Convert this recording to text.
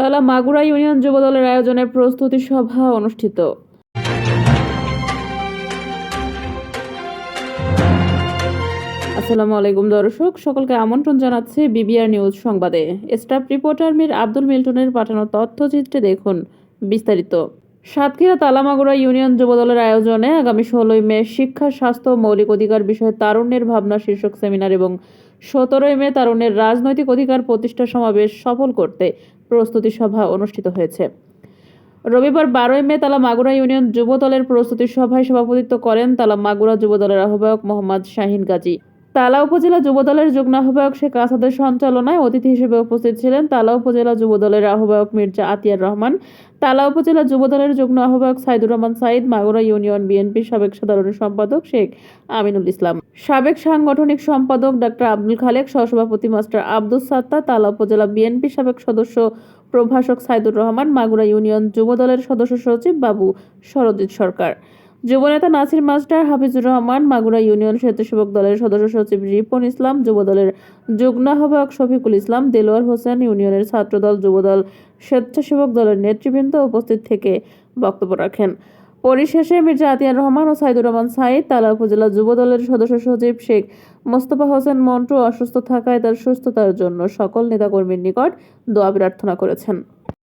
তালা মাগুরা ইউনিয়ন যুবদলের আয়োজনে প্রস্তুতি সভা অনুষ্ঠিত। আসসালামু আলাইকুম দর্শক, সকলকে আমন্ত্রণ জানাচ্ছি বিবিআর নিউজ সংবাদে। স্টাফ রিপোর্টার মীর আব্দুল মিল্টনের পাঠানো তথ্যচিত্রে দেখুন বিস্তারিত। সাতক্ষীরা তালামাগুড়া ইউনিয়ন যুবদলের আয়োজনে আগামী 16ই মে শিক্ষা, স্বাস্থ্য, মৌলিক অধিকার বিষয়ে তারুণ্যের ভাবনা শীর্ষক সেমিনার এবং 17ই মে তারুণ্যের রাজনৈতিক অধিকার প্রতিষ্ঠা সমাবেশ সফল করতে প্রস্তুতি সভা অনুষ্ঠিত হয়েছে। রবিবার 12ই মে তালা মাগুরা ইউনিয়ন যুবদলের প্রস্তুতি সভায় সভাপতিত্ব করেন তালা মাগুরা যুবদলের আহ্বায়ক মোহাম্মদ শাহিন গাজী। তালা উপজেলা যুবদলের যুগ্ম আহ্বায়ক শেখ আসাদের সঞ্চালনায় অতিথি হিসেবে উপস্থিত ছিলেন তালা উপজেলা যুবদলের আহ্বায়ক মির্জা আতিয়ার রহমান, তালা উপজেলা যুবদলের যুগ্ম আহ্বায়ক সাইদুর রহমান সাইদ, মাগুরা ইউনিয়ন বিএনপির সাবেক সাধারণ সম্পাদক শেখ আমিনুল ইসলাম, সাবেক সাংগঠনিক সম্পাদক ডাক্তার আব্দুল খালেক, সহসভাপতি মাস্টার আব্দুস সাত্তার, তালা উপজেলা বিএনপির সাবেক সদস্য প্রভাষক সাইদুর রহমান, মাগুরা ইউনিয়ন যুবদলের সদস্য সচিব বাবু সরজিৎ সরকার, যুবনেতা নাসির মাস্টার, হাফিজুর রহমান, মাগুরা ইউনিয়ন স্বেচ্ছাসেবক দলের সদস্য সচিব রিপন ইসলাম, যুবদলের যুগ্ম আহ্বায়ক শফিকুল ইসলাম, দেলোয়ার হোসেন, ইউনিয়নের ছাত্রদল, যুবদল, স্বেচ্ছাসেবক দলের নেতৃবৃন্দ উপস্থিত থেকে বক্তব্য রাখেন। পরিশেষে মির্জা আতিয়ার রহমান ও সাইদুর রহমান সাইদ, তালা উপজেলা যুবদলের সদস্য সচিব শেখ মোস্তফা হোসেন মন্টু অসুস্থ থাকায় তার সুস্থতার জন্য সকল নেতাকর্মীর নিকট দোয়া প্রার্থনা করেছেন।